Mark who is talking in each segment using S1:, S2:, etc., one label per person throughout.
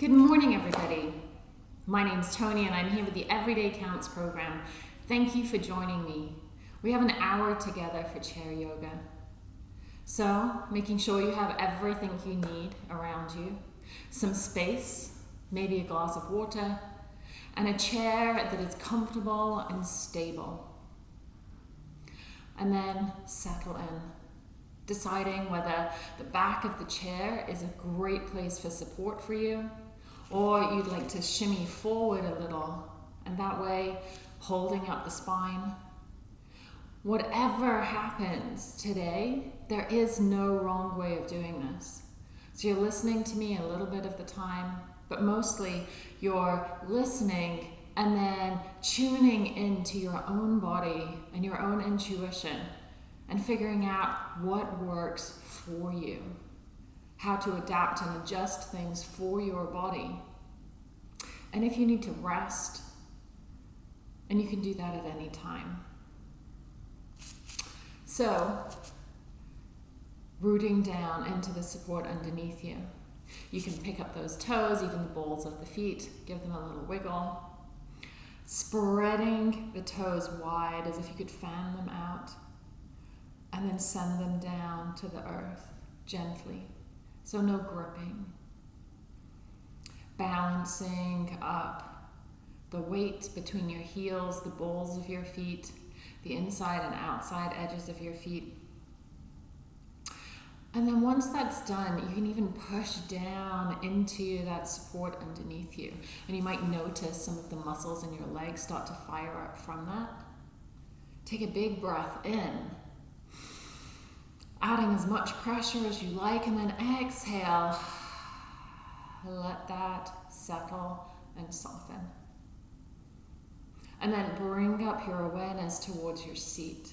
S1: Good morning, everybody. My name's Tony, and I'm here with the Everyday Counts program. Thank you for joining me. We have an hour together for chair yoga. So, making sure you have everything you need around you, some space, maybe a glass of water, and a chair that is comfortable and stable. And then settle in, deciding whether the back of the chair is a great place for support for you, or you'd like to shimmy forward a little, and that way holding up the spine. Whatever happens today, there is no wrong way of doing this. So you're listening to me a little bit of the time, but mostly you're listening and then tuning into your own body and your own intuition and figuring out what works for you, how to adapt and adjust things for your body. And if you need to rest, and you can do that at any time. So, rooting down into the support underneath you. You can pick up those toes, even the balls of the feet, give them a little wiggle. Spreading the toes wide as if you could fan them out, and then send them down to the earth gently. So no gripping. Balancing up the weight between your heels, the balls of your feet, the inside and outside edges of your feet. And then once that's done, you can even push down into that support underneath you. And you might notice some of the muscles in your legs start to fire up from that. Take a big breath in, adding as much pressure as you like, and then exhale. Let that settle and soften. And then bring up your awareness towards your seat.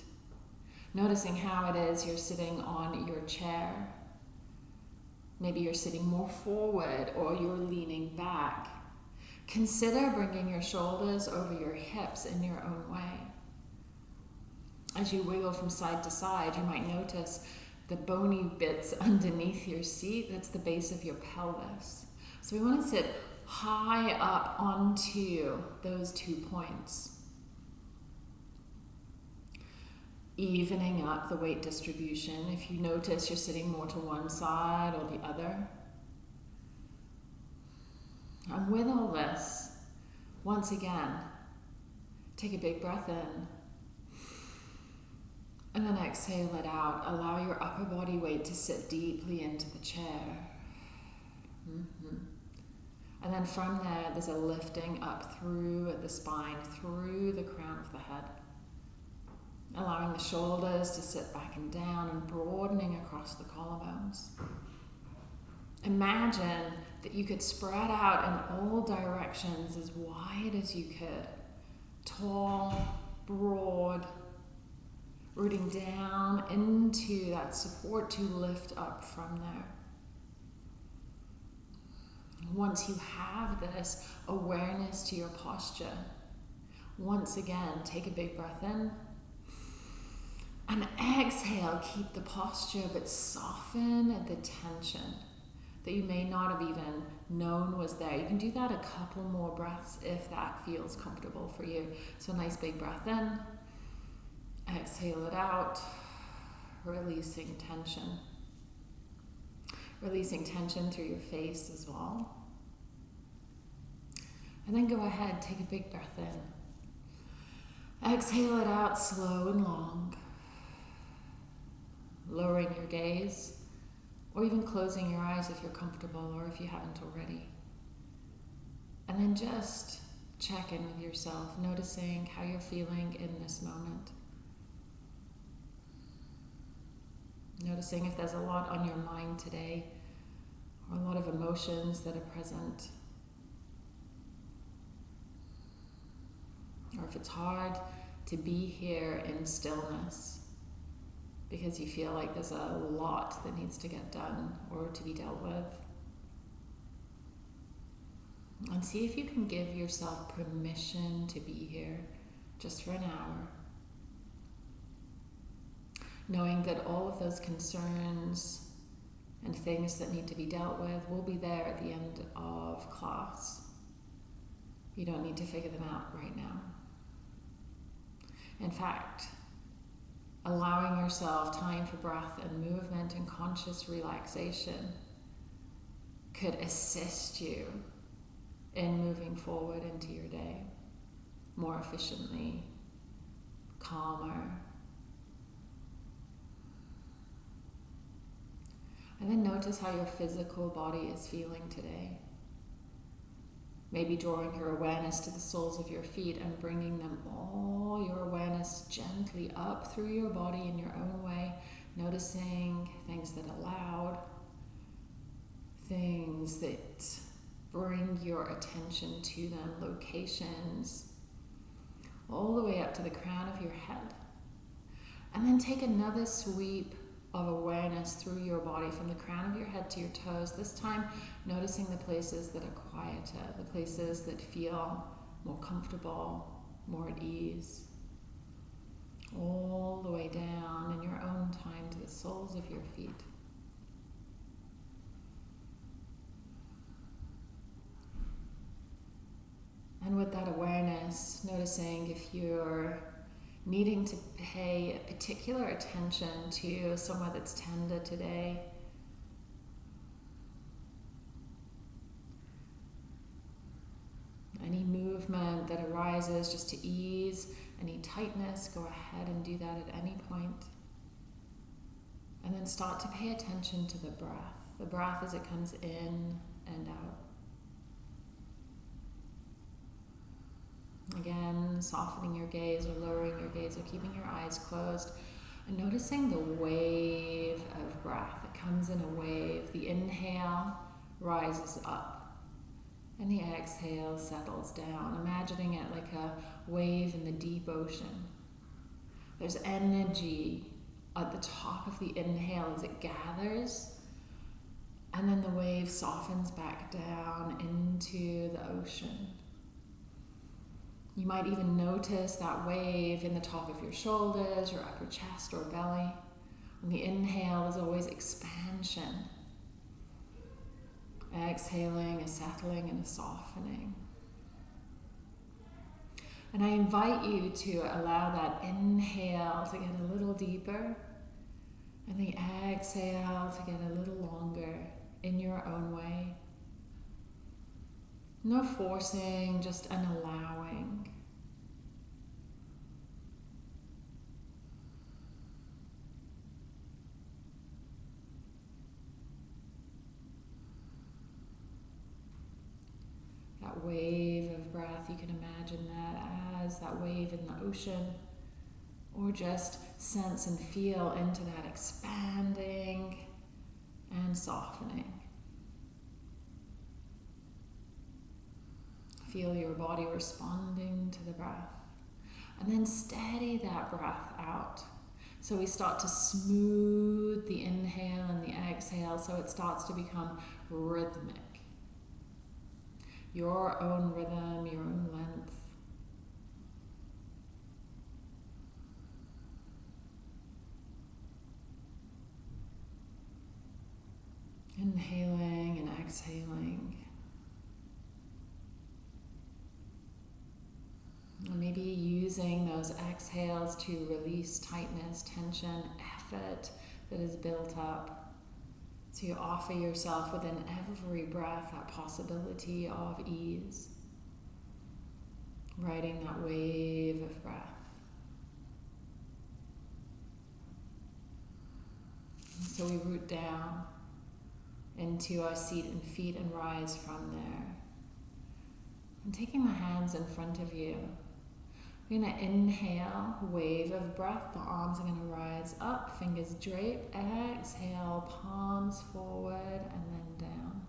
S1: Noticing how it is you're sitting on your chair. Maybe you're sitting more forward or you're leaning back. Consider bringing your shoulders over your hips in your own way. As you wiggle from side to side, you might notice the bony bits underneath your seat. That's the base of your pelvis. So we want to sit high up onto those 2 points. Evening up the weight distribution. If you notice you're sitting more to one side or the other. And with all this, once again, take a big breath in. And then exhale it out. Allow your upper body weight to sit deeply into the chair. And then from there, there's a lifting up through the spine, through the crown of the head. Allowing the shoulders to sit back and down and broadening across the collarbones. Imagine that you could spread out in all directions as wide as you could. Tall, broad, rooting down into that support to lift up from there. Once you have this awareness to your posture, once again, take a big breath in. And exhale, keep the posture, but soften the tension that you may not have even known was there. You can do that a couple more breaths if that feels comfortable for you. So nice big breath in, exhale it out, releasing tension. Releasing tension through your face as well. And then go ahead, take a big breath in. Exhale it out slow and long. Lowering your gaze, or even closing your eyes if you're comfortable or if you haven't already. And then just check in with yourself, noticing how you're feeling in this moment. Noticing if there's a lot on your mind today, or a lot of emotions that are present. Or if it's hard to be here in stillness because you feel like there's a lot that needs to get done or to be dealt with. And see if you can give yourself permission to be here just for an hour. Knowing that all of those concerns and things that need to be dealt with will be there at the end of class. class. You don't need to figure them out right now. In fact, allowing yourself time for breath and movement and conscious relaxation could assist you in moving forward into your day more efficiently, calmer. And then notice how your physical body is feeling today. Maybe drawing your awareness to the soles of your feet and bringing them all your awareness gently up through your body in your own way, noticing things that are loud, things that bring your attention to them, locations, all the way up to the crown of your head. And then take another sweep of awareness through your body from the crown of your head to your toes, this time noticing the places that are quieter, the places that feel more comfortable, more at ease, all the way down in your own time to the soles of your feet. And with that awareness, noticing if you're needing to pay particular attention to somewhere that's tender today. Any movement that arises just to ease any tightness, go ahead and do that at any point. And then start to pay attention to the breath as it comes in and out. Again, softening your gaze or lowering your gaze or keeping your eyes closed and noticing the wave of breath. It comes in a wave. The inhale rises up and the exhale settles down, imagining it like a wave in the deep ocean. There's energy at the top of the inhale as it gathers, and then the wave softens back down into the ocean. You might even notice that wave in the top of your shoulders, your upper chest or belly. And the inhale is always expansion. Exhaling, a settling and a softening. And I invite you to allow that inhale to get a little deeper and the exhale to get a little longer in your own way. No forcing, just an allowing. That wave of breath, you can imagine that as that wave in the ocean, or just sense and feel into that expanding and softening. Feel your body responding to the breath. And then steady that breath out. So we start to smooth the inhale and the exhale so it starts to become rhythmic. Your own rhythm, your own length. Inhaling and exhaling. And maybe using those exhales to release tightness, tension, effort that is built up. So you offer yourself within every breath that possibility of ease. Riding that wave of breath. So we root down into our seat and feet and rise from there. And taking the hands in front of you, we're going to inhale, wave of breath. The arms are going to rise up, fingers drape. Exhale, palms forward and then down.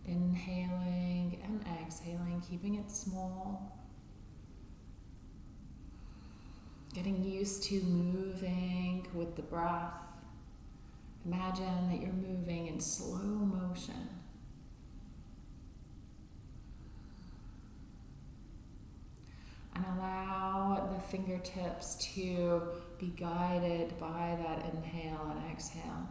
S1: Inhaling and exhaling, keeping it small. Getting used to moving with the breath. Imagine that you're moving in slow motion. And allow the fingertips to be guided by that inhale and exhale.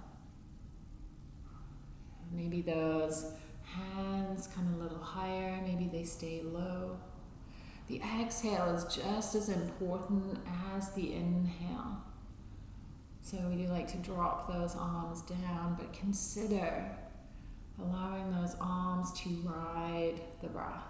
S1: Maybe those hands come a little higher they stay low. The exhale is just as important as the inhale. So we do like to drop those arms down, but consider allowing those arms to ride the breath.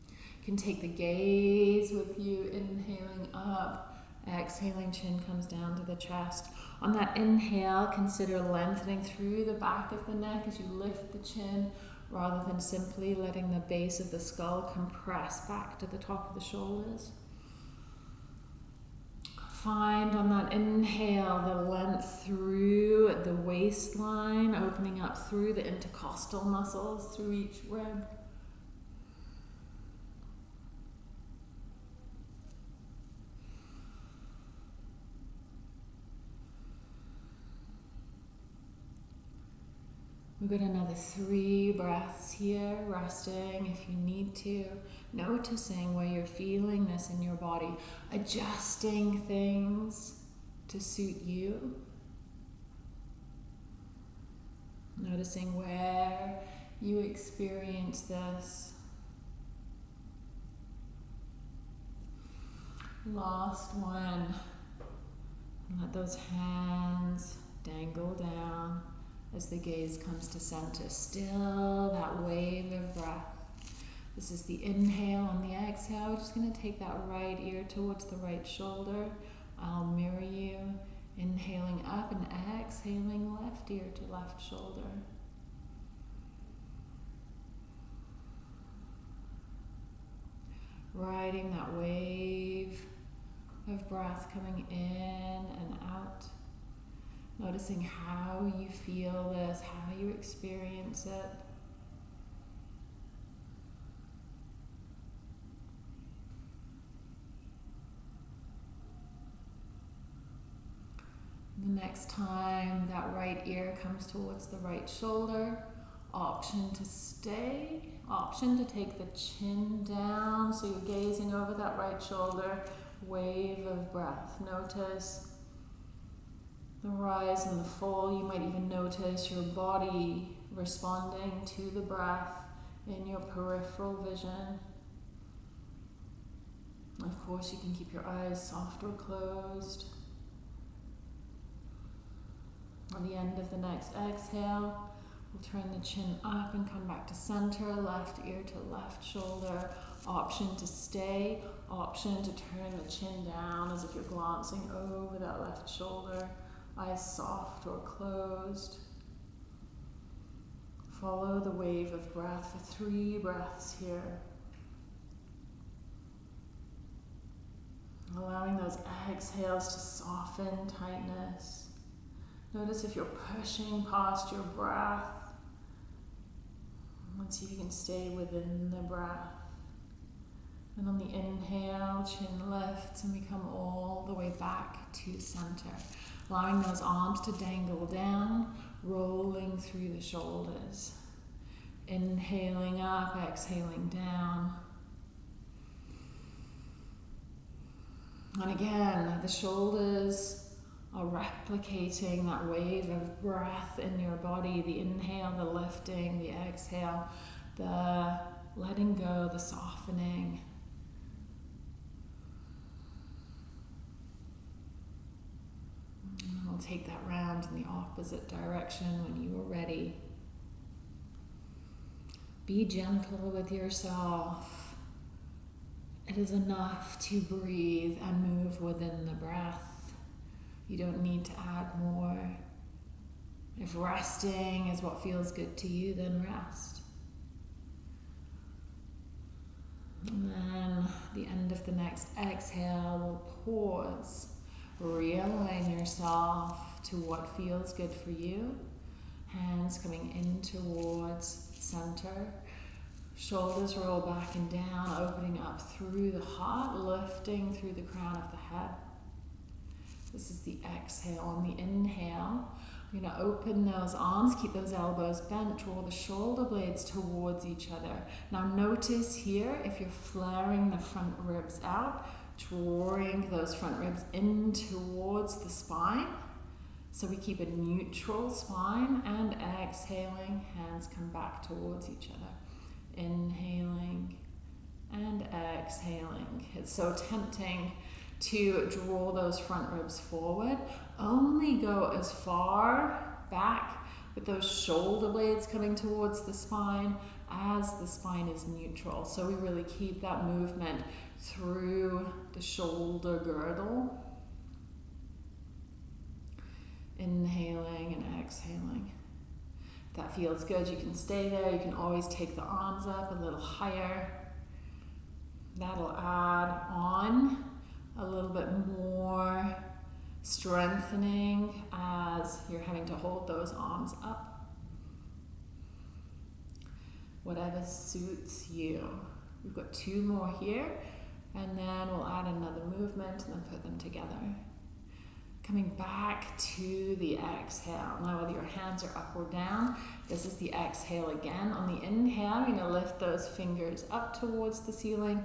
S1: You can take the gaze with you, inhaling up, exhaling, chin comes down to the chest. On that inhale, consider lengthening through the back of the neck as you lift the chin, rather than simply letting the base of the skull compress back to the top of the shoulders. Find on that inhale the length through the waistline, opening up through the intercostal muscles, through each rib. We've got another 3 breaths here, resting if you need to, noticing where you're feeling this in your body, adjusting things to suit you, noticing where you experience this. Last one. Let those hands dangle down as the gaze comes to center. Still that wave of breath. This is the inhale and the exhale. We're just going to take that right ear towards the right shoulder. I'll mirror you. Inhaling up and exhaling left ear to left shoulder. Riding that wave of breath coming in and out. Noticing how you feel this, how you experience it. The next time that right ear comes towards the right shoulder, option to stay, option to take the chin down, so you're gazing over that right shoulder, wave of breath. Notice the rise and the fall. You might even notice your body responding to the breath in your peripheral vision. Of course, you can keep your eyes soft or closed. On the end of the next exhale, we'll turn the chin up and come back to center, left ear to left shoulder. Option to stay, option to turn the chin down as if you're glancing over that left shoulder. Eyes soft or closed. Follow the wave of breath for 3 breaths here. Allowing those exhales to soften tightness. Notice if you're pushing past your breath. Let's see if you can stay within the breath. And on the inhale, chin lifts and we come all the way back to center. Allowing those arms to dangle down, rolling through the shoulders. Inhaling up, exhaling down. And again, the shoulders are replicating that wave of breath in your body. The inhale, the lifting, the exhale, the letting go, the softening. And we'll take that round in the opposite direction when you are ready. Be gentle with yourself. It is enough to breathe and move within the breath. You don't need to add more. If resting is what feels good to you, then rest. And then the end of the next exhale, we'll pause. Realign yourself to what feels good for you. Hands coming in towards center. Shoulders roll back and down, opening up through the heart, lifting through the crown of the head. This is the exhale. On the inhale, we're going to open those arms, keep those elbows bent, draw the shoulder blades towards each other. Now notice here, if you're flaring the front ribs out, drawing those front ribs in towards the spine. So we keep a neutral spine, and exhaling, hands come back towards each other. Inhaling and exhaling. It's so tempting to draw those front ribs forward. Only go as far back with those shoulder blades coming towards the spine as the spine is neutral. So we really keep that movement through the shoulder girdle. Inhaling and exhaling. If that feels good, you can stay there. You can always take the arms up a little higher. That'll add on a little bit more strengthening as you're having to hold those arms up. Whatever suits you. We've got 2 more here, and then we'll add another movement and then put them together. Coming back to the exhale. Now whether your hands are up or down, this is the exhale again. On the inhale, you're going to lift those fingers up towards the ceiling.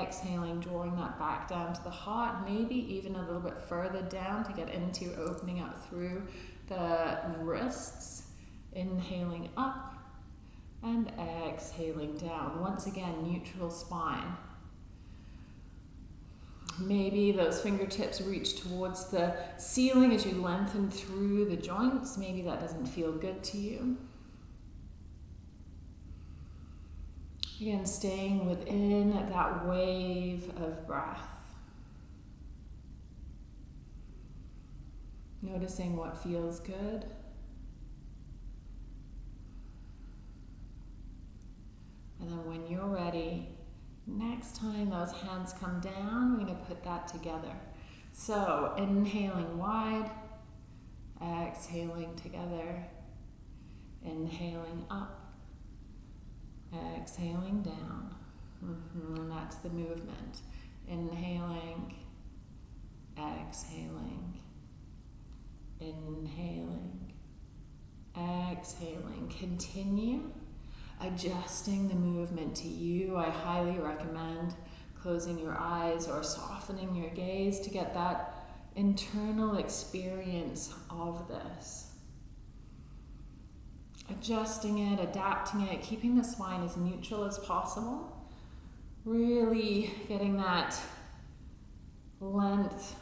S1: Exhaling, drawing that back down to the heart, maybe even a little bit further down to get into opening up through the wrists. Inhaling up and exhaling down. Once again, neutral spine. Maybe those fingertips reach towards the ceiling as you lengthen through the joints. Maybe that doesn't feel good to you. Again, staying within that wave of breath. Noticing what feels good. And then when you're ready, next time those hands come down, we're going to put that together. So inhaling wide, exhaling together, inhaling up, exhaling down. And that's the movement. Inhaling, exhaling, inhaling, exhaling. Continue adjusting the movement to you. I highly recommend closing your eyes or softening your gaze to get that internal experience of this. Adjusting it, adapting it, keeping the spine as neutral as possible. Really getting that length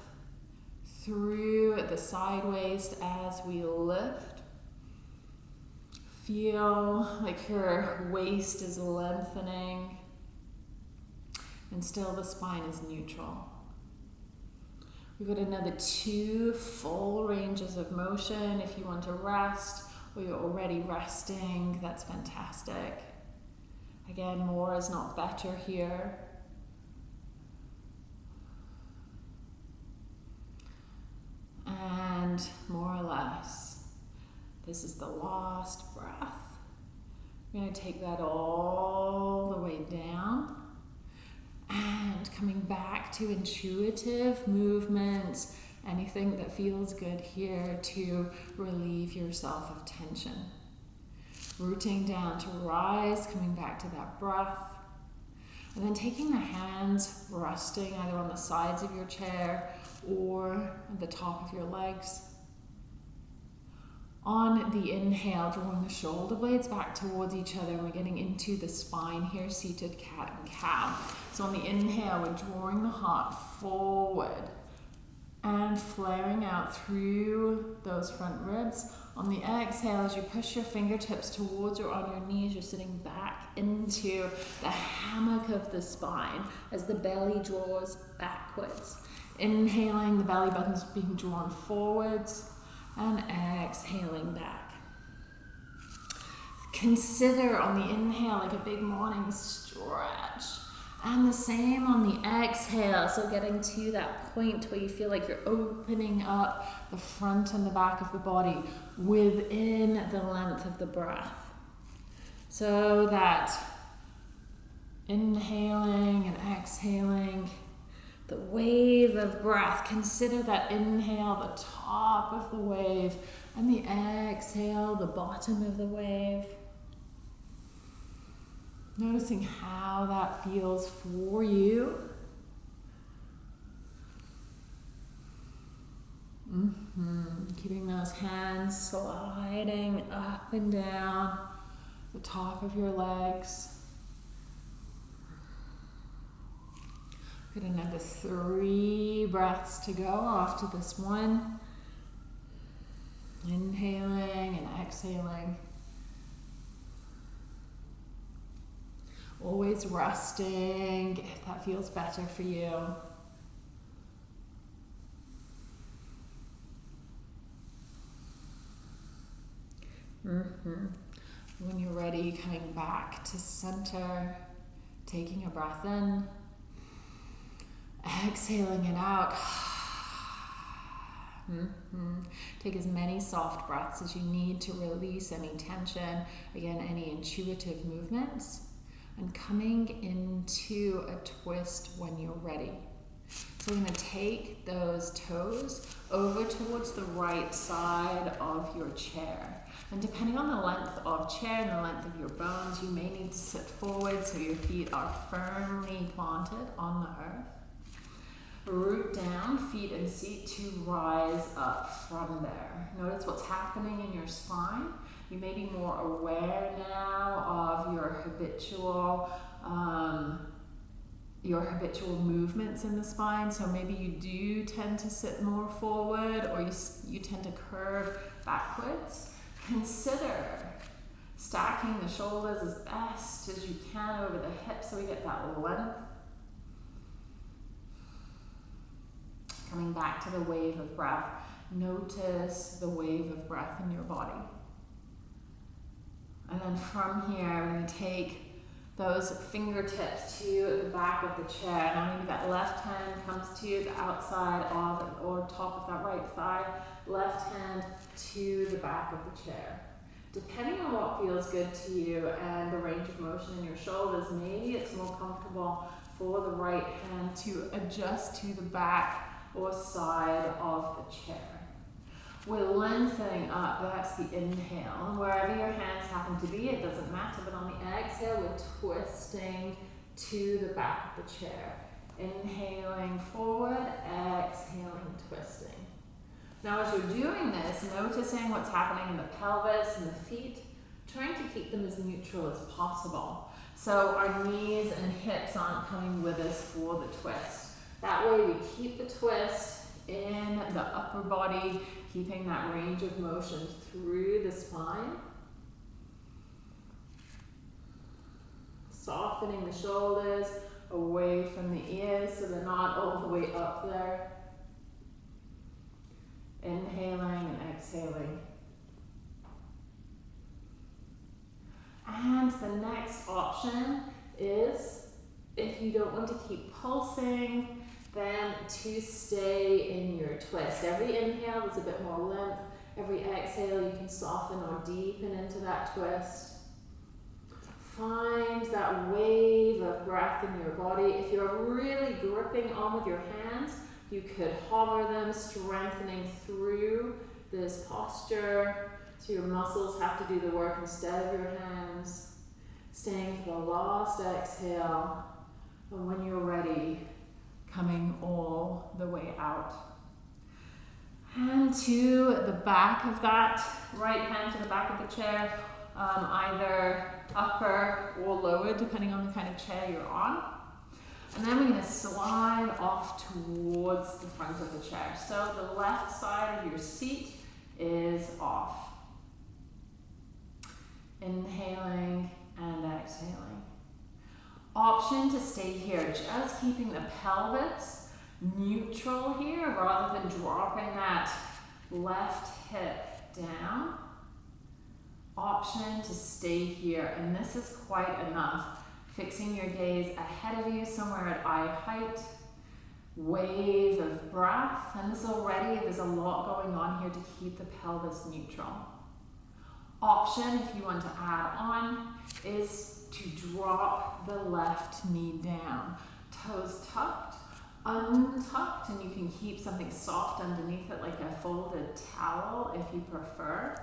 S1: through the side waist as we lift. Feel like your waist is lengthening and still the spine is neutral. We've got another 2 full ranges of motion. If you want to rest or you're already resting, that's fantastic. Again, more is not better here. And more or less, this is the last breath. We're going to take that all the way down and coming back to intuitive movements, anything that feels good here to relieve yourself of tension. Rooting down to rise, coming back to that breath. And then taking the hands, resting either on the sides of your chair or at the top of your legs. On the inhale, drawing the shoulder blades back towards each other, and we're getting into the spine here, seated cat and cow. So on the inhale, we're drawing the heart forward and flaring out through those front ribs. On the exhale, as you push your fingertips towards or on your knees, you're sitting back into the hammock of the spine as the belly draws backwards. Inhaling, the belly button's being drawn forwards, and exhaling back. Consider on the inhale like a big morning stretch, and the same on the exhale, so getting to that point where you feel like you're opening up the front and the back of the body within the length of the breath. So that inhaling and exhaling, the wave of breath, consider that inhale, the top of the wave, and the exhale, the bottom of the wave. Noticing how that feels for you. Keeping those hands sliding up and down the top of your legs. Good, another 3 breaths to go after this one. Inhaling and exhaling. Always resting if that feels better for you. When you're ready, coming back to center, taking a breath in, exhaling it out. Take as many soft breaths as you need to release any tension, again, any intuitive movements, and coming into a twist when you're ready. So we're going to take those toes over towards the right side of your chair. And depending on the length of chair and the length of your bones, you may need to sit forward so your feet are firmly planted on the earth. Root down, feet and seat to rise up from there. Notice what's happening in your spine. You may be more aware now of your habitual movements in the spine. So maybe you do tend to sit more forward, or you tend to curve backwards. Consider stacking the shoulders as best as you can over the hips so we get that length. Coming back to the wave of breath. Notice the wave of breath in your body. And then from here, we're going to take those fingertips to the back of the chair. Now maybe that left hand comes to the outside of or top of that right thigh. Left hand to the back of the chair. Depending on what feels good to you and the range of motion in your shoulders, maybe it's more comfortable for the right hand to adjust to the back or side of the chair. We're lengthening up, that's the inhale. Wherever your hands happen to be, it doesn't matter, but on the exhale, we're twisting to the back of the chair. Inhaling forward, exhaling, twisting. Now as you're doing this, noticing what's happening in the pelvis and the feet, trying to keep them as neutral as possible. So our knees and hips aren't coming with us for the twist. That way we keep the twist in the upper body, keeping that range of motion through the spine. Softening the shoulders away from the ears so they're not all the way up there. Inhaling and exhaling. And the next option is, if you don't want to keep pulsing, then to stay in your twist. Every inhale there's a bit more length. Every exhale you can soften or deepen into that twist. Find that wave of breath in your body. If you're really gripping on with your hands, you could hover them, strengthening through this posture. So your muscles have to do the work instead of your hands. Staying for the last exhale. And when you're ready, coming all the way out. Hand to the back of that, right hand to the back of the chair, either upper or lower, depending on the kind of chair you're on. And then we're going to slide off towards the front of the chair. So the left side of your seat is off. Inhaling and exhaling. Option to stay here, just keeping the pelvis neutral here rather than dropping that left hip down. Option to stay here, and this is quite enough. Fixing your gaze ahead of you, somewhere at eye height. Wave of breath, and this already, there's a lot going on here to keep the pelvis neutral. Option, if you want to add on, is to drop the left knee down. Toes tucked, untucked, and you can keep something soft underneath it like a folded towel if you prefer.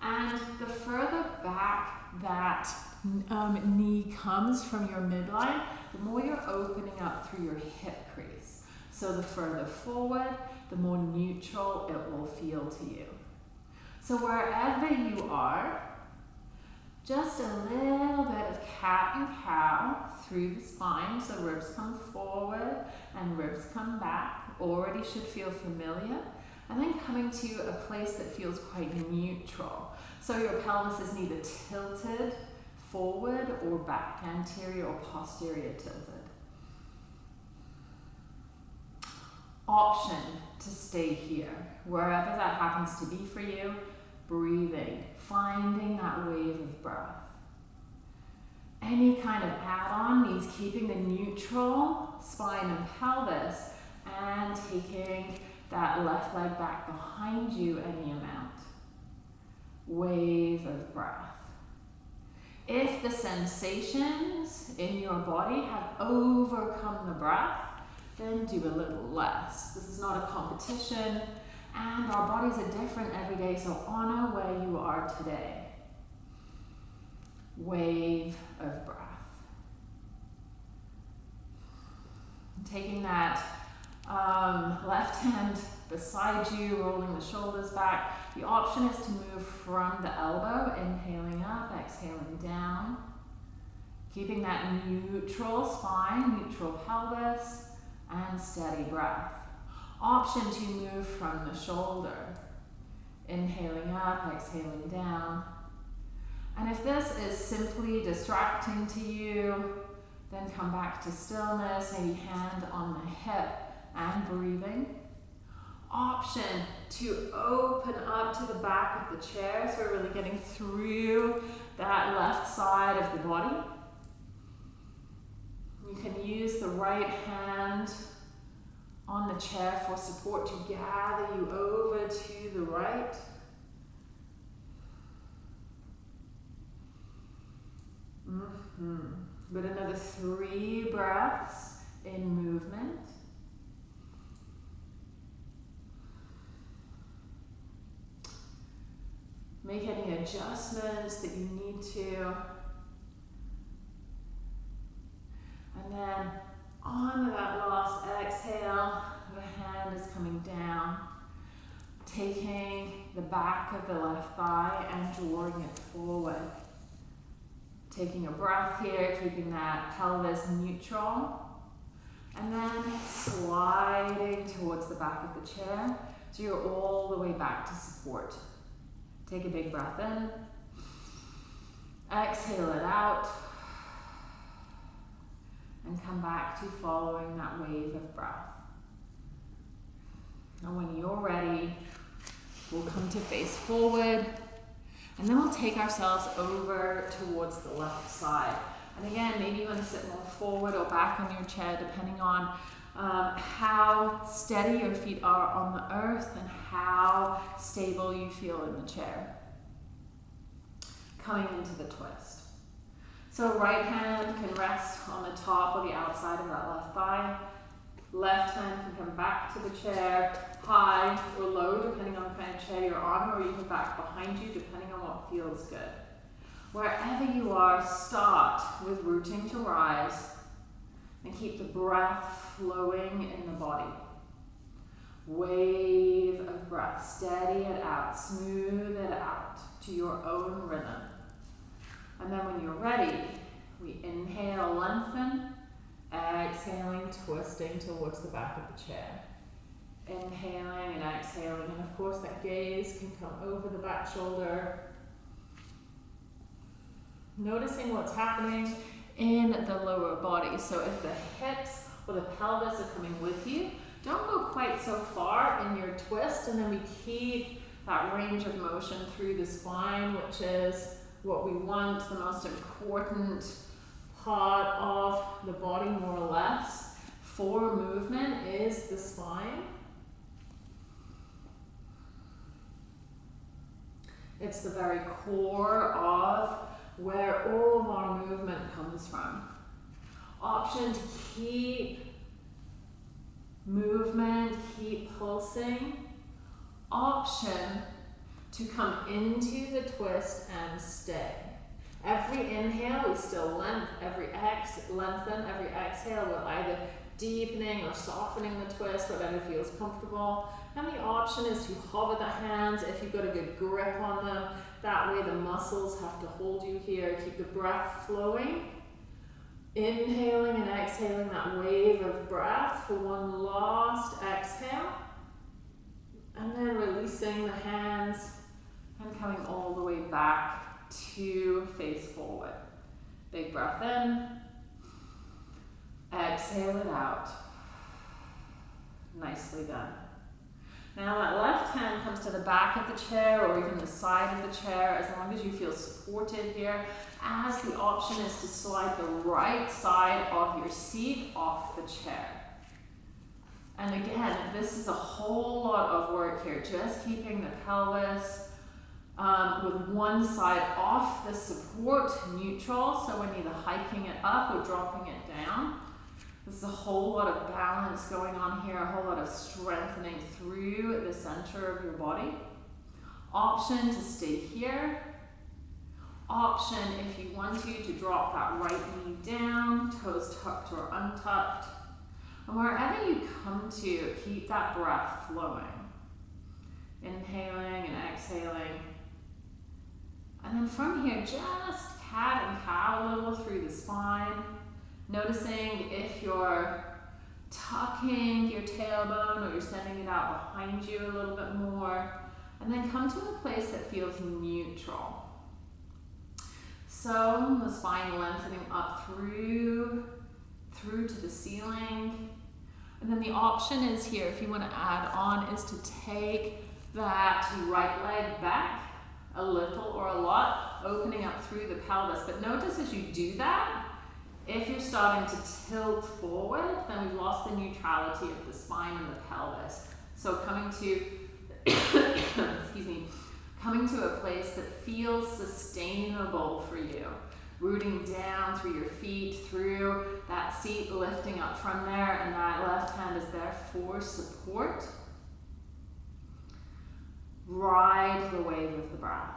S1: And the further back that knee comes from your midline, the more you're opening up through your hip crease. So the further forward, the more neutral it will feel to you. So wherever you are, just a little bit of cat and cow through the spine, so ribs come forward and ribs come back. Already should feel familiar. And then coming to a place that feels quite neutral. So your pelvis is neither tilted forward or back, anterior or posterior tilted. Option to stay here, wherever that happens to be for you, breathing, finding that wave of breath. Any kind of add-on means keeping the neutral spine and pelvis and taking that left leg back behind you any amount. Wave of breath. If the sensations in your body have overcome the breath, then do a little less. This is not a competition, and our bodies are different every day, so honor where you are today. Wave of breath. Taking that left hand beside you, rolling the shoulders back. The option is to move from the elbow, inhaling up, exhaling down. Keeping that neutral spine, neutral pelvis, and steady breath. Option to move from the shoulder, inhaling up, exhaling down. And if this is simply distracting to you, then come back to stillness, maybe hand on the hip and breathing. Option to open up to the back of the chair, so we're really getting through that left side of the body. You can use the right hand on the chair for support to gather you over to the right. But another 3 breaths in movement. Make any adjustments that you need to. And then on that last exhale, the hand is coming down, taking the back of the left thigh and drawing it forward. Taking a breath here, keeping that pelvis neutral, and then sliding towards the back of the chair, so you're all the way back to support. Take a big breath in, exhale it out, and come back to following that wave of breath. And when you're ready, we'll come to face forward. And then we'll take ourselves over towards the left side. And again, maybe you want to sit more forward or back on your chair, depending on how steady your feet are on the earth and how stable you feel in the chair. Coming into the twist. So right hand can rest on the top or the outside of that left thigh. Left hand can come back to the chair, high or low, depending on the kind of chair you're on, or even back behind you, depending on what feels good. Wherever you are, start with rooting to rise and keep the breath flowing in the body. Wave of breath, steady it out, smooth it out to your own rhythm. And then when you're ready, we inhale, lengthen, exhaling, twisting towards the back of the chair. Inhaling and exhaling, and of course that gaze can come over the back shoulder. Noticing what's happening in the lower body. So if the hips or the pelvis are coming with you, don't go quite so far in your twist, and then we keep that range of motion through the spine, which is what we want, the most important part of the body, more or less, for movement is the spine. It's the very core of where all of our movement comes from. Option to keep movement, keep pulsing. Option to come into the twist and stay. Every inhale we still lengthen, every exhale we'll either deepening or softening the twist, whatever feels comfortable. And the option is to hover the hands if you've got a good grip on them. That way the muscles have to hold you here. Keep the breath flowing. Inhaling and exhaling that wave of breath for one last exhale. And then releasing the hands and coming all the way back to face forward. Big breath in. Exhale it out. Nicely done. Now that left hand comes to the back of the chair or even the side of the chair, as long as you feel supported here, as the option is to slide the right side of your seat off the chair. And again, this is a whole lot of work here, just keeping the pelvis with one side off the support, neutral, so when either hiking it up or dropping it down. There's a whole lot of balance going on here, a whole lot of strengthening through the center of your body. Option to stay here. Option, if you want to drop that right knee down, toes tucked or untucked. And wherever you come to, keep that breath flowing. Inhaling and exhaling. And then from here, just cat and cow a little through the spine. Noticing if you're tucking your tailbone or you're sending it out behind you a little bit more. And then come to a place that feels neutral. So the spine lengthening up through to the ceiling. And then the option is here, if you want to add on, is to take that right leg back a little or a lot, opening up through the pelvis. But notice as you do that, if you're starting to tilt forward, then we've lost the neutrality of the spine and the pelvis. So coming to, excuse me, coming to a place that feels sustainable for you. Rooting down through your feet, through that seat, lifting up from there, and that left hand is there for support. Ride the wave of the breath.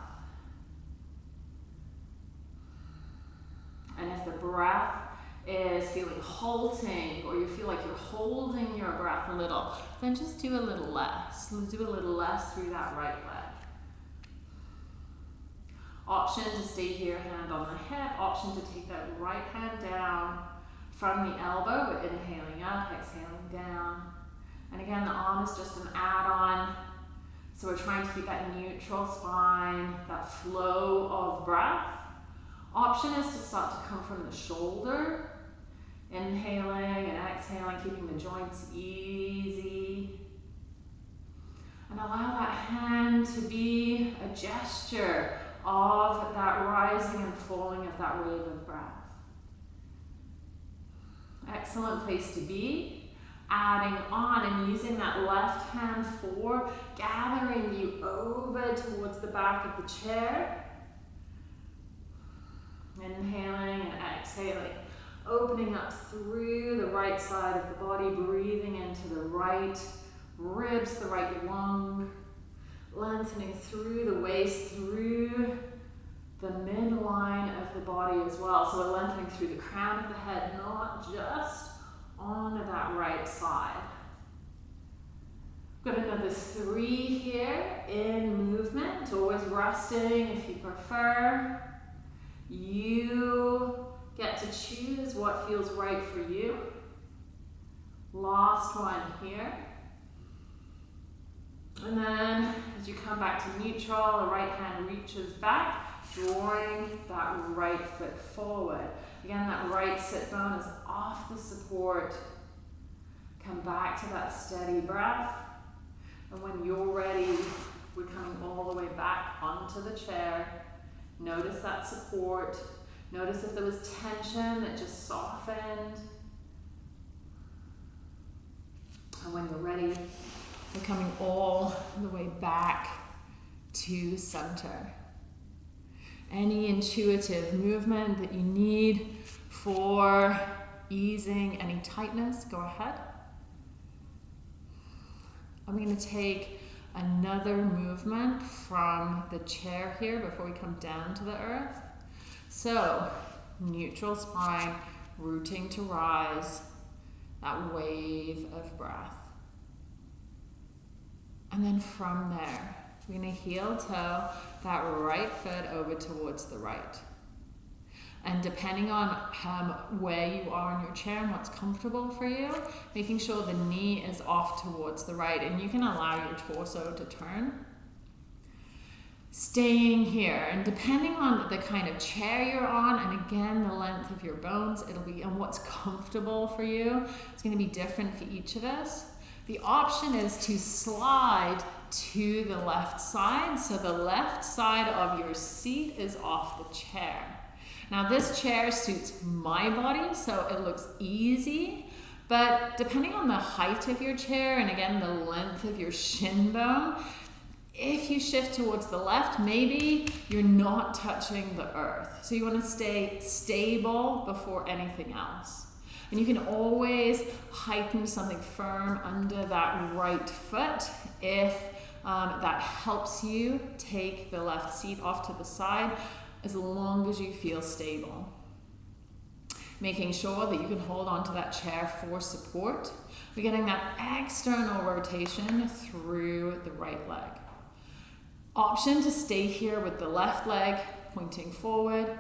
S1: And if the breath is feeling halting, or you feel like you're holding your breath a little, then just do a little less. Do a little less through that right leg. Option to stay here, hand on the hip. Option to take that right hand down from the elbow. We're inhaling up, exhaling down. And again, the arm is just an add-on. So we're trying to keep that neutral spine, that flow of breath. Option is to start to come from the shoulder. Inhaling and exhaling, keeping the joints easy. And allow that hand to be a gesture of that rising and falling of that wave of breath. Excellent place to be. Adding on and using that left hand for gathering you over towards the back of the chair. Inhaling and exhaling. Opening up through the right side of the body, breathing into the right ribs, the right lung. Lengthening through the waist, through the midline of the body as well. So we're lengthening through the crown of the head, not just on that right side. Got another 3 here in movement, always resting if you prefer. You get to choose what feels right for you. Last one here. And then as you come back to neutral, the right hand reaches back, drawing that right foot forward. Again, that right sit bone is off the support. Come back to that steady breath. And when you're ready, we're coming all the way back onto the chair. Notice that support. Notice if there was tension that just softened. And when you're ready, we're coming all the way back to center. Any intuitive movement that you need for easing any tightness, go ahead. I'm going to take another movement from the chair here before we come down to the earth. So, neutral spine, rooting to rise. that wave of breath. And then from there, we're going to heel toe that right foot over towards the right. And depending on where you are in your chair and what's comfortable for you, making sure the knee is off towards the right, and you can allow your torso to turn. Staying here, and depending on the kind of chair you're on, and again, the length of your bones, it'll be, and what's comfortable for you, it's going to be different for each of us. The option is to slide to the left side, so the left side of your seat is off the chair. Now this chair suits my body, so it looks easy, but depending on the height of your chair, and again, the length of your shin bone, if you shift towards the left, maybe you're not touching the earth. So you want to stay stable before anything else. And you can always heighten something firm under that right foot if that helps you take the left seat off to the side, as long as you feel stable. Making sure that you can hold onto that chair for support. We're getting that external rotation through the right leg. Option to stay here with the left leg pointing forward.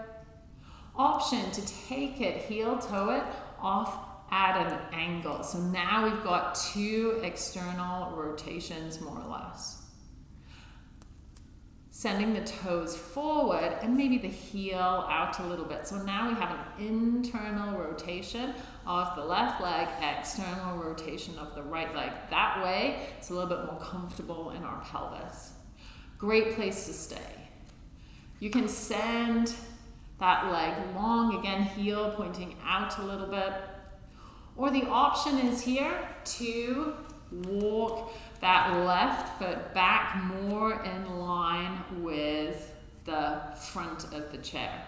S1: Option to take it, heel toe it off at an angle. So now we've got two external rotations more or less. Sending the toes forward and maybe the heel out a little bit. So now we have an internal rotation of the left leg, external rotation of the right leg. That way it's a little bit more comfortable in our pelvis. Great place to stay. You can send that leg long, again, heel pointing out a little bit. Or the option is here to walk that left foot back more in line with the front of the chair.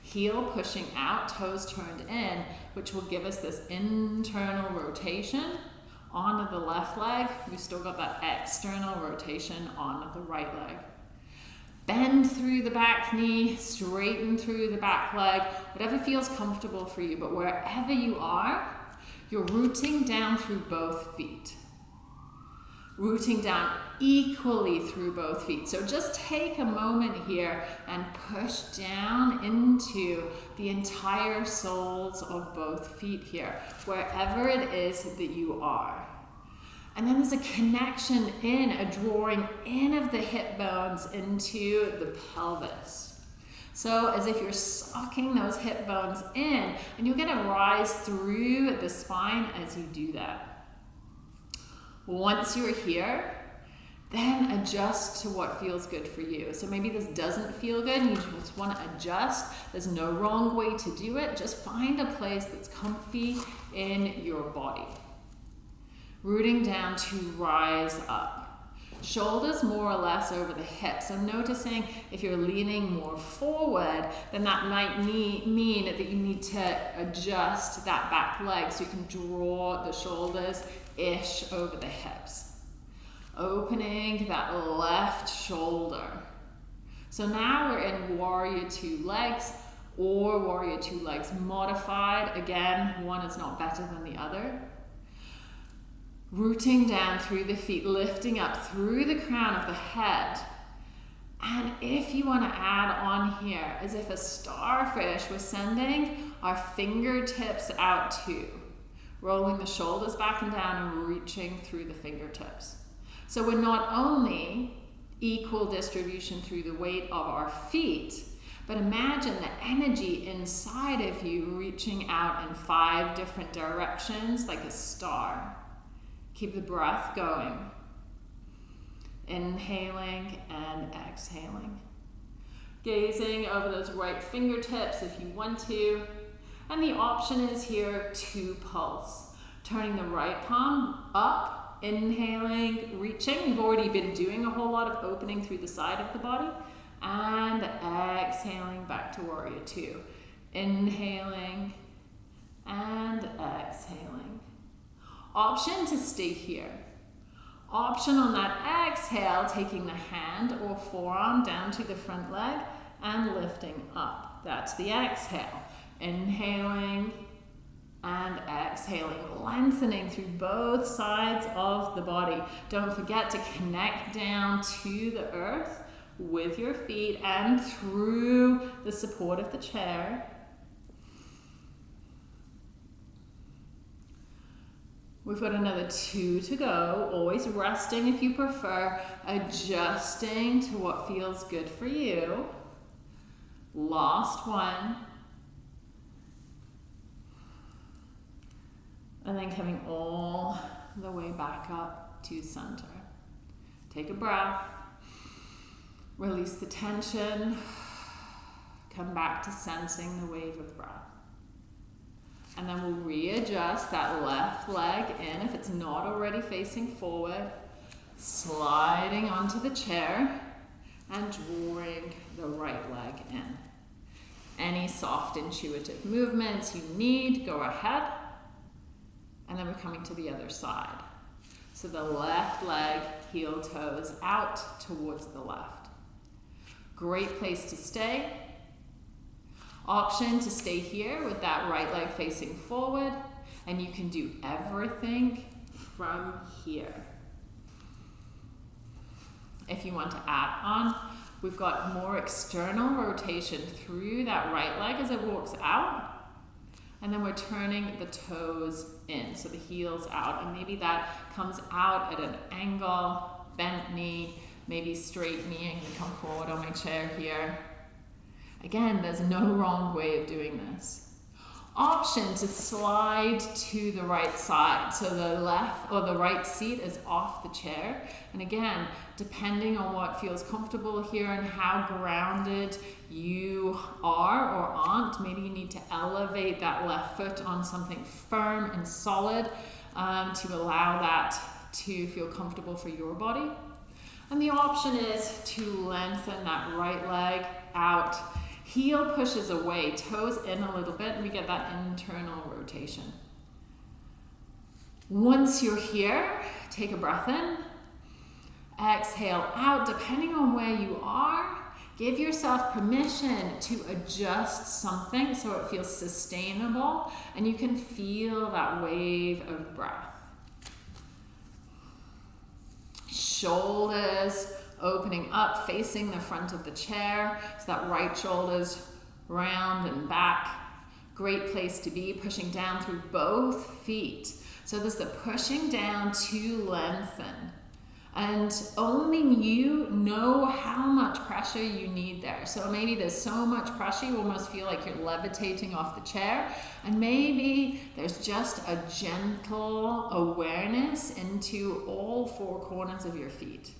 S1: Heel pushing out, toes turned in, which will give us this internal rotation onto the left leg. We've still got that external rotation onto the right leg. Bend through the back knee, straighten through the back leg, whatever feels comfortable for you, but wherever you are, you're rooting down through both feet. Rooting down equally through both feet. So just take a moment here and push down into the entire soles of both feet here, wherever it is that you are. And then there's a connection in, a drawing in of the hip bones into the pelvis. So as if you're sucking those hip bones in, and you're gonna rise through the spine as you do that. Once you're here, then adjust to what feels good for you. So maybe this doesn't feel good and you just want to adjust. There's no wrong way to do it. Just find a place that's comfy in your body. Rooting down to rise up. Shoulders more or less over the hips. So noticing if you're leaning more forward, then that might mean that you need to adjust that back leg so you can draw the shoulders-ish over the hips. Opening that left shoulder. So now we're in warrior two legs or warrior two legs modified. Again, one is not better than the other. Rooting down through the feet, lifting up through the crown of the head. And if you want to add on here, as if a starfish, we're sending our fingertips out too. Rolling the shoulders back and down and reaching through the fingertips. So we're not only equal distribution through the weight of our feet, but imagine the energy inside of you reaching out in 5 different directions like a star. Keep the breath going. Inhaling and exhaling. Gazing over those right fingertips if you want to. And the option is here to pulse. Turning the right palm up, inhaling, reaching. We've already been doing a whole lot of opening through the side of the body. And exhaling back to warrior two. Inhaling and exhaling. Option to stay here. Option on that exhale, taking the hand or forearm down to the front leg and lifting up. That's the exhale. Inhaling And exhaling, lengthening through both sides of the body. Don't forget to connect down to the earth with your feet and through the support of the chair. We've got another 2 to go, always resting if you prefer, adjusting to what feels good for you. Last one. And then coming all the way back up to center. Take a breath. Release the tension. Come back to sensing the wave of breath. And then we'll readjust that left leg in if it's not already facing forward. Sliding onto the chair and drawing the right leg in. Any soft intuitive movements you need, go ahead. And then we're coming to the other side. So the left leg, heel toes out towards the left. Great place to stay. Option to stay here with that right leg facing forward. And you can do everything from here. If you want to add on, we've got more external rotation through that right leg as it walks out. And then we're turning the toes in, so the heel's out. And maybe that comes out at an angle, bent knee, maybe straight knee. I'm gonna come forward on my chair here. Again, there's no wrong way of doing this. Option to slide to the right side. So the left or the right seat is off the chair. And again, depending on what feels comfortable here and how grounded you are or aren't, maybe you need to elevate that left foot on something firm and solid to allow that to feel comfortable for your body. And the option is to lengthen that right leg out. Heel pushes away, toes in a little bit, and we get that internal rotation. Once you're here, take a breath in. Exhale out, depending on where you are. Give yourself permission to adjust something so it feels sustainable and you can feel that wave of breath. Shoulders opening up, facing the front of the chair. So that right shoulder's round and back. Great place to be, pushing down through both feet. So there's the pushing down to lengthen. And only you know how much pressure you need there. So maybe there's so much pressure you almost feel like you're levitating off the chair. And maybe there's just a gentle awareness into all 4 corners of your feet.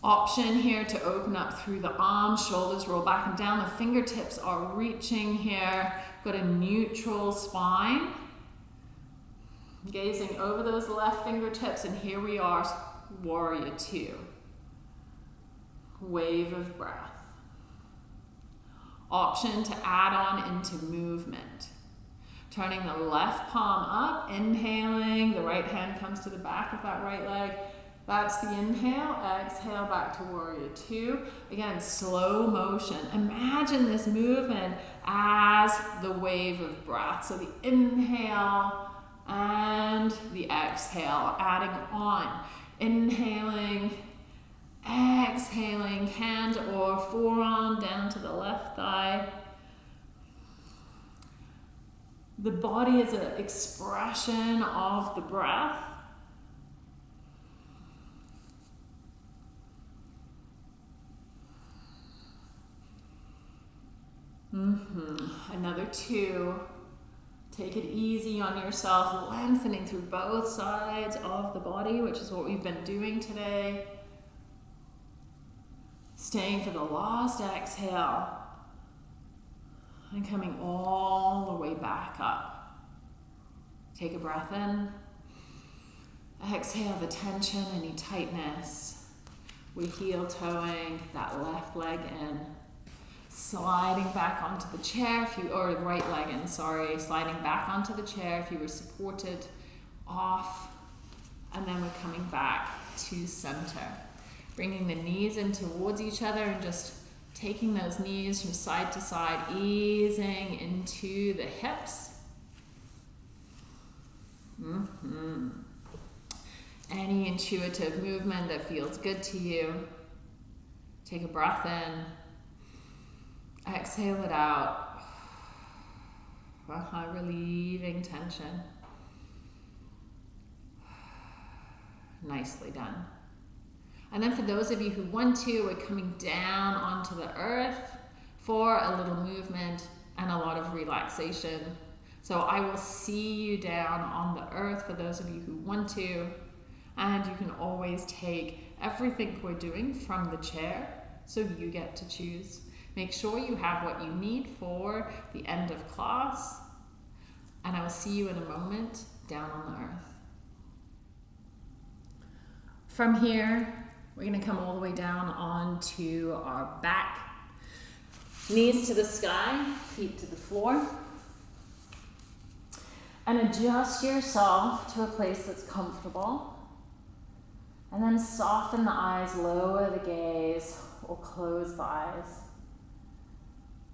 S1: Option here to open up through the arms, shoulders roll back and down. The fingertips are reaching here. Got a neutral spine. Gazing over those left fingertips, and here we are, warrior 2. Wave of breath. Option to add on into movement. Turning the left palm up, inhaling, the right hand comes to the back of that right leg. That's the inhale. Exhale back to warrior 2. Again, slow motion. Imagine this movement as the wave of breath. So the inhale and the exhale, adding on. Inhaling, exhaling, hand or forearm down to the left thigh. The body is an expression of the breath. Another 2. Take it easy on yourself, lengthening through both sides of the body, which is what we've been doing today. Staying for the last exhale and coming all the way back up. Take a breath in. Exhale the tension, any tightness. We're heel toeing that left leg in. Sliding back onto the chair, or right leg in, sorry. Sliding back onto the chair if you were supported off. And then we're coming back to center. Bringing the knees in towards each other and just taking those knees from side to side, easing into the hips. Any intuitive movement that feels good to you, take a breath in, exhale it out, relieving tension. Nicely done. And then for those of you who want to, we're coming down onto the earth for a little movement and a lot of relaxation. So I will see you down on the earth for those of you who want to. And you can always take everything we're doing from the chair, so you get to choose. Make sure you have what you need for the end of class. And I will see you in a moment down on the earth. From here, we're going to come all the way down onto our back. Knees to the sky, feet to the floor. And adjust yourself to a place that's comfortable. And then soften the eyes, lower the gaze, or close the eyes.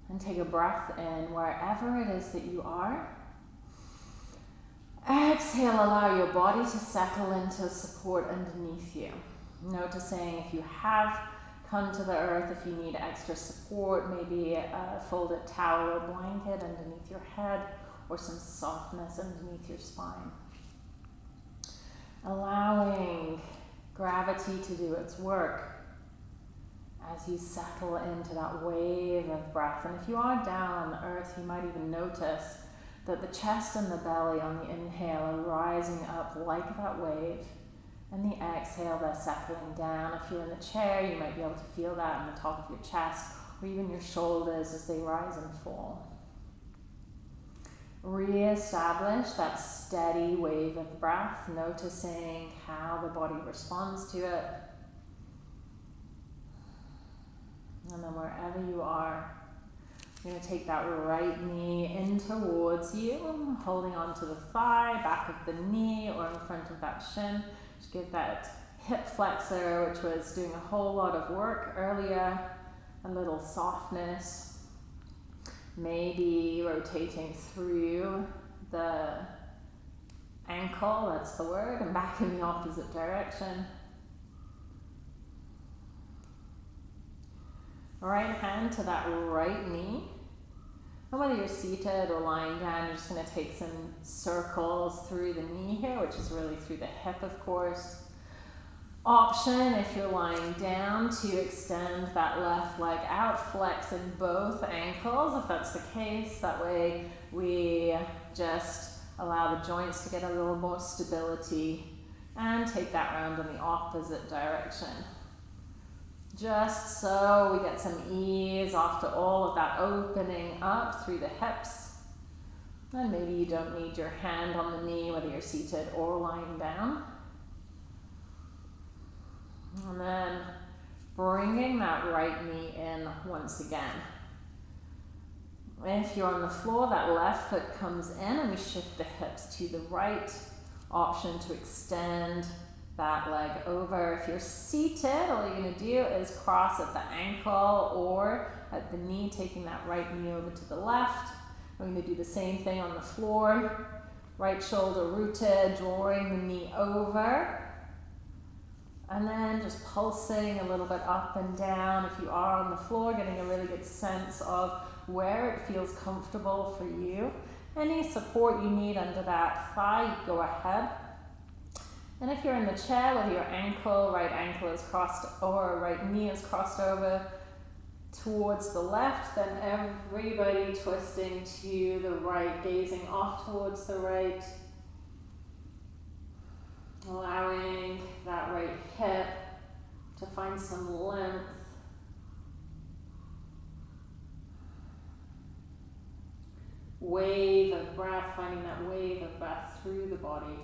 S1: And take a breath in wherever it is that you are. Exhale, allow your body to settle into support underneath you. Noticing if you have come to the earth, if you need extra support, maybe a folded towel or blanket underneath your head, or some softness underneath your spine. Allowing gravity to do its work as you settle into that wave of breath. And if you are down on the earth, you might even notice that the chest and the belly on the inhale are rising up like that wave. And the exhale, they're settling down. If you're in the chair, you might be able to feel that on the top of your chest, or even your shoulders as they rise and fall. Re-establish that steady wave of breath, noticing how the body responds to it. And then wherever you are, you're going to take that right knee in towards you, holding onto the thigh, back of the knee, or in front of that shin. Just give that hip flexor, which was doing a whole lot of work earlier, a little softness. Maybe rotating through the ankle, that's the word, and back in the opposite direction. Right hand to that right knee. And whether you're seated or lying down, you're just going to take some circles through the knee here, which is really through the hip, of course. Option, if you're lying down, to extend that left leg out, flex in both ankles, if that's the case. That way we just allow the joints to get a little more stability, and take that round in the opposite direction. Just so we get some ease after all of that opening up through the hips. And maybe you don't need your hand on the knee, whether you're seated or lying down. And then bringing that right knee in once again. If you're on the floor, that left foot comes in and we shift the hips to the right. Option to extend that leg over. If you're seated, all you're going to do is cross at the ankle or at the knee, taking that right knee over to the left. We're going to do the same thing on the floor. Right shoulder rooted, drawing the knee over. And then just pulsing a little bit up and down. If you are on the floor, getting a really good sense of where it feels comfortable for you. Any support you need under that thigh, go ahead. And if you're in the chair, whether your right ankle is crossed or right knee is crossed over towards the left, then everybody twisting to the right, gazing off towards the right. Allowing that right hip to find some length. Wave of breath, finding that wave of breath through the body.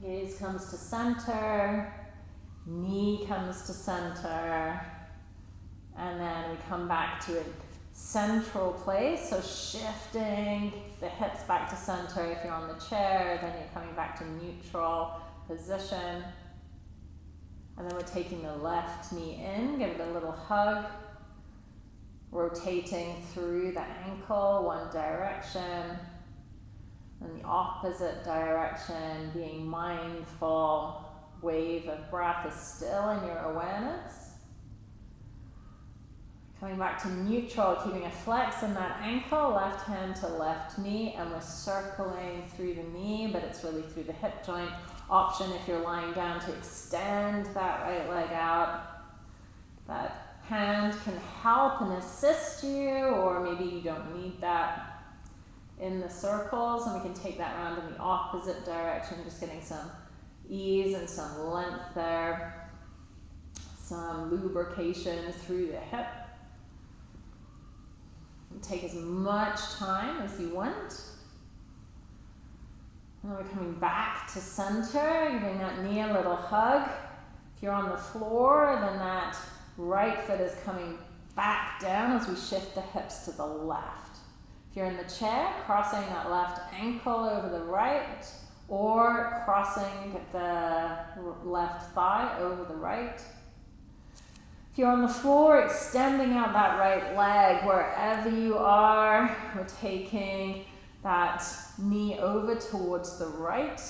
S1: Gaze comes to center, knee comes to center, and then we come back to a central place, so shifting the hips back to center. If you're on the chair, then you're coming back to neutral position. And then we're taking the left knee in, give it a little hug.
S2: rotating through the ankle one direction and the opposite direction, being mindful. Wave of breath is still in your awareness. Coming back to neutral, keeping a flex in that ankle, left hand to left knee, and we're circling through the knee, but it's really through the hip joint. Option if you're lying down to extend that right leg out. That hand can help and assist you, or maybe you don't need that in the circles, and we can take that round in the opposite direction, just getting some ease and some length there, some lubrication through the hip. And take as much time as you want. And then we're coming back to center, giving that knee a little hug. If you're on the floor, then that right foot is coming back down as we shift the hips to the left. If you're in the chair, crossing that left ankle over the right, or crossing the left thigh over the right. If you're on the floor, extending out that right leg wherever you are. We're taking that knee over towards the right.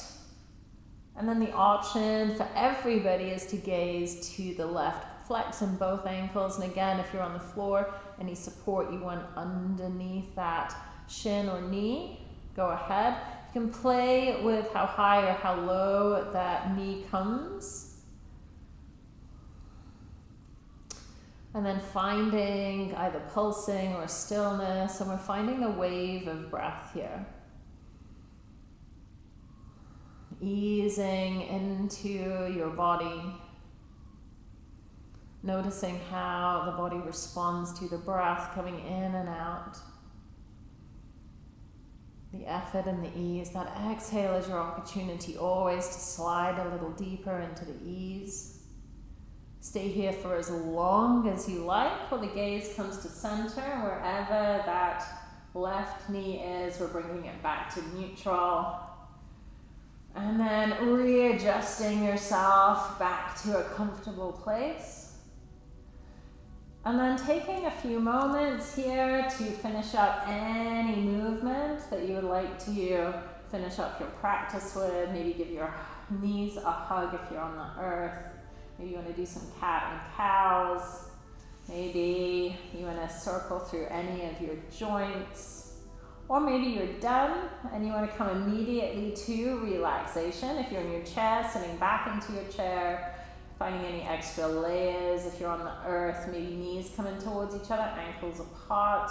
S2: And then the option for everybody is to gaze to the left, flex in both ankles. And again, if you're on the floor, any support you want underneath that shin or knee, go ahead. You can play with how high or how low that knee comes. And then finding either pulsing or stillness, and we're finding the wave of breath here. Easing into your body. Noticing how the body responds to the breath coming in and out. The effort and the ease. That exhale is your opportunity always to slide a little deeper into the ease. Stay here for as long as you like while the gaze comes to center. Wherever that left knee is, we're bringing it back to neutral. And then readjusting yourself back to a comfortable place. And then taking a few moments here to finish up any movement that you would like to finish up your practice with. Maybe give your knees a hug if you're on the earth. Maybe you want to do some cat and cows. Maybe you want to circle through any of your joints. Or maybe you're done and you want to come immediately to relaxation. If you're in your chair, sitting back into your chair, finding any extra layers. If you're on the earth, maybe knees coming towards each other, ankles apart,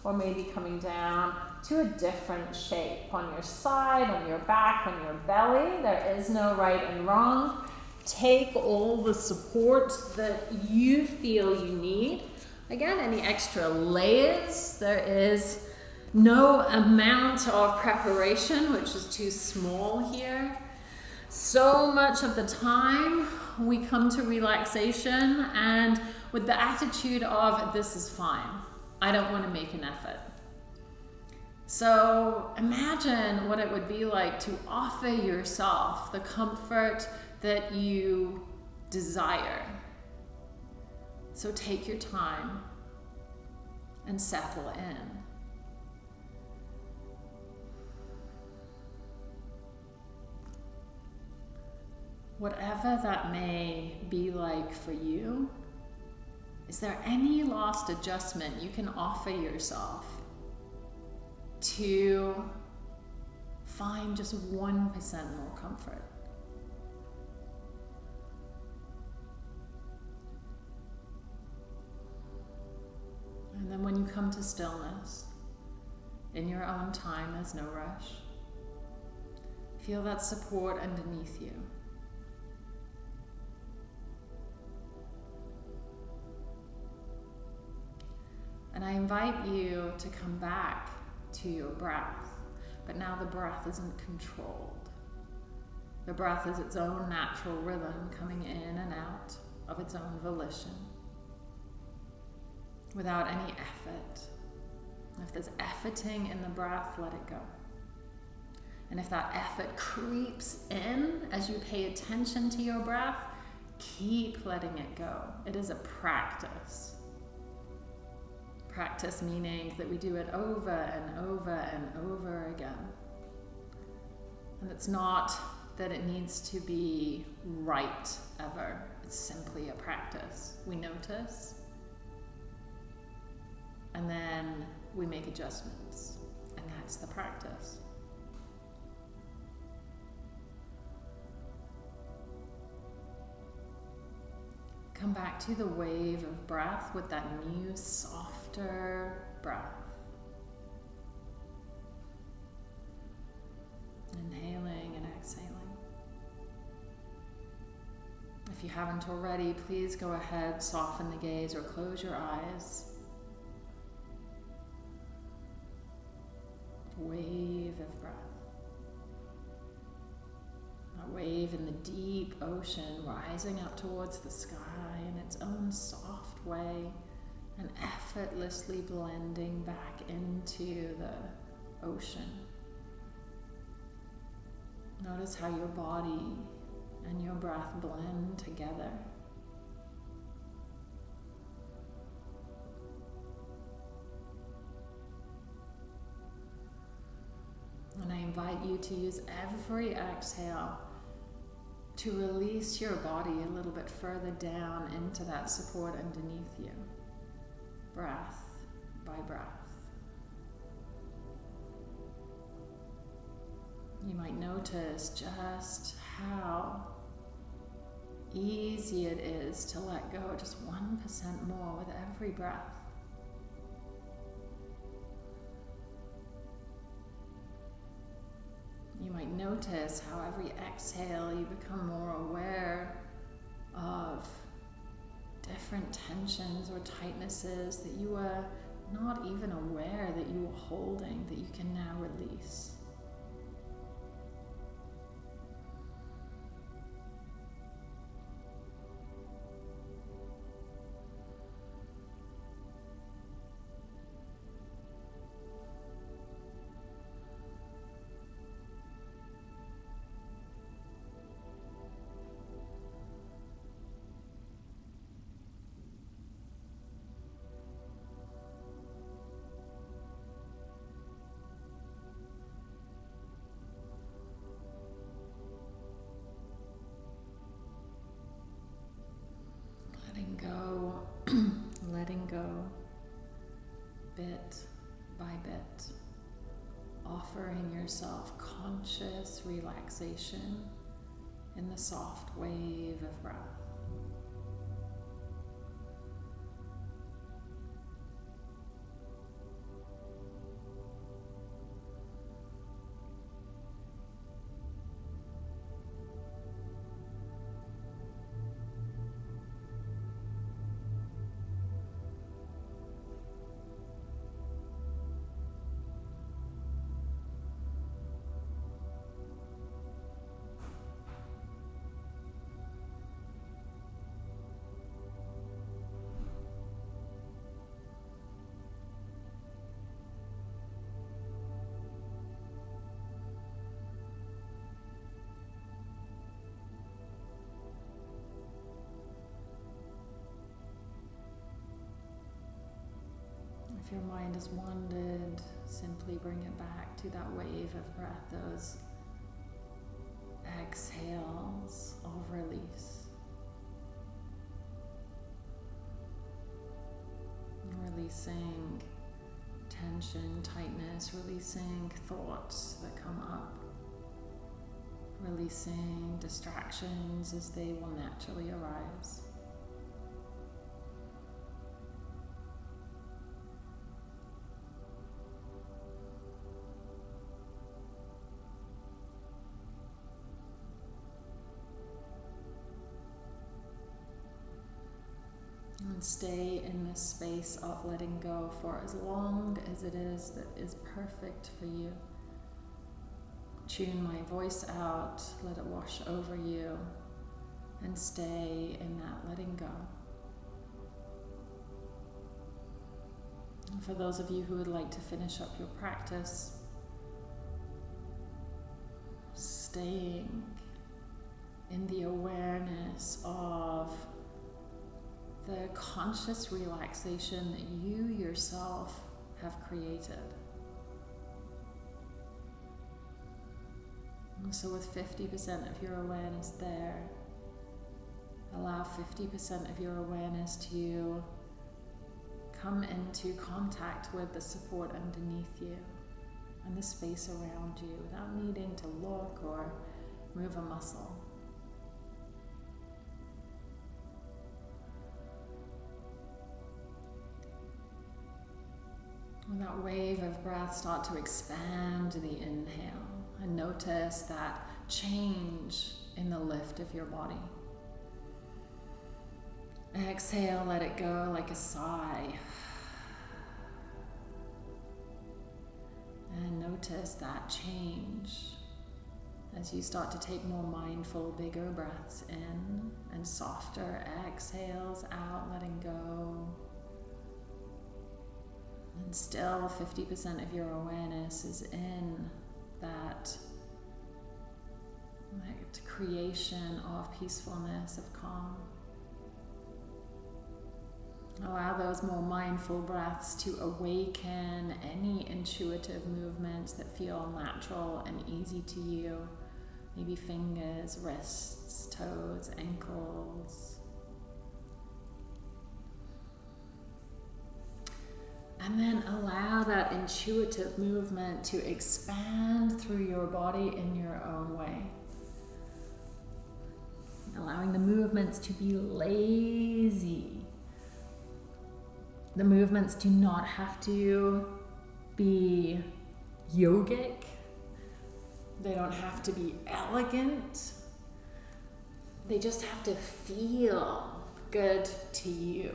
S2: or maybe coming down to a different shape on your side, on your back, on your belly. There is no right and wrong. Take all the support that you feel you need. Again, any extra layers, there is no amount of preparation, which is too small here. So much of the time, we come to relaxation and with the attitude of, this is fine. I don't want to make an effort. So imagine what it would be like to offer yourself the comfort that you desire. So take your time and settle in. Whatever that may be like for you, is there any last adjustment you can offer yourself to find just 1% more comfort? And then when you come to stillness, in your own time, there's no rush. Feel that support underneath you. And I invite you to come back to your breath, but now the breath isn't controlled. The breath is its own natural rhythm, coming in and out of its own volition, without any effort. If there's efforting in the breath, let it go. And if that effort creeps in as you pay attention to your breath, keep letting it go. It is a practice.
S1: Practice meaning that we do it over and over and over again. And it's not that it needs to be right ever. It's simply a practice. We notice, and then we make adjustments, and that's the practice. Come back to the wave of breath with that new, softer breath. Inhaling and exhaling. If you haven't already, please go ahead, soften the gaze or close your eyes. Wave of breath. A wave in the deep ocean rising up towards the sky in its own soft way and effortlessly blending back into the ocean. Notice how your body and your breath blend together. And I invite you to use every exhale to release your body a little bit further down into that support underneath you, breath by breath. You might notice just how easy it is to let go just 1% more with every breath. You might notice how every exhale you become more aware of different tensions or tightnesses that you were not even aware that you were holding, that you can now release. Letting go bit by bit, offering yourself conscious relaxation in the soft wave of breath. If your mind has wandered, simply bring it back to that wave of breath, those exhales of release. Releasing tension, tightness, releasing thoughts that come up, releasing distractions as they will naturally arise. And stay in this space of letting go for as long as it is that is perfect for you. Tune my voice out, let it wash over you, and stay in that letting go. And for those of you who would like to finish up your practice, staying in the awareness of the conscious relaxation that you yourself have created. And so with 50% of your awareness there, allow 50% of your awareness to come into contact with the support underneath you and the space around you without needing to look or move a muscle. When that wave of breath start to expand the inhale, and notice that change in the lift of your body. Exhale, let it go like a sigh. And notice that change as you start to take more mindful, bigger breaths in and softer exhales out, letting go. And still 50% of your awareness is in that creation of peacefulness, of calm. Allow those more mindful breaths to awaken any intuitive movements that feel natural and easy to you. Maybe fingers, wrists, toes, ankles. And then allow that intuitive movement to expand through your body in your own way. Allowing the movements to be lazy. The movements do not have to be yogic. They don't have to be elegant. They just have to feel good to you.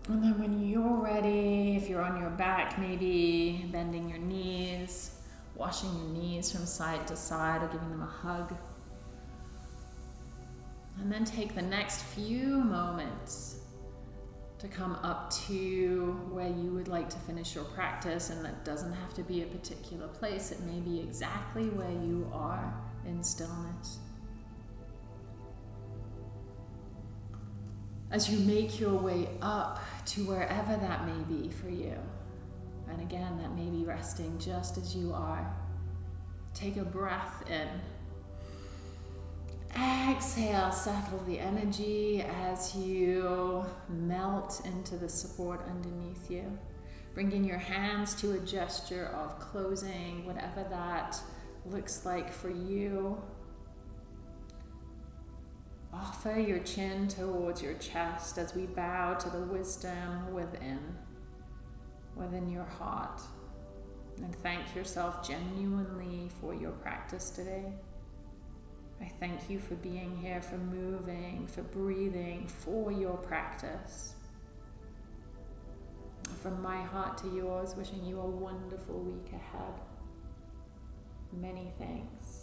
S1: And then when you're ready, if you're on your back, maybe bending your knees, washing your knees from side to side or giving them a hug. And then take the next few moments to come up to where you would like to finish your practice, and that doesn't have to be a particular place. It may be exactly where you are in stillness. As you make your way up to wherever that may be for you, and again, that may be resting just as you are, take a breath in. Exhale, settle the energy as you melt into the support underneath you. Bringing your hands to a gesture of closing, whatever that looks like for you. Offer your chin towards your chest as we bow to the wisdom within your heart. And thank yourself genuinely for your practice today. I thank you for being here, for moving, for breathing, for your practice. From my heart to yours, wishing you a wonderful week ahead. Many thanks.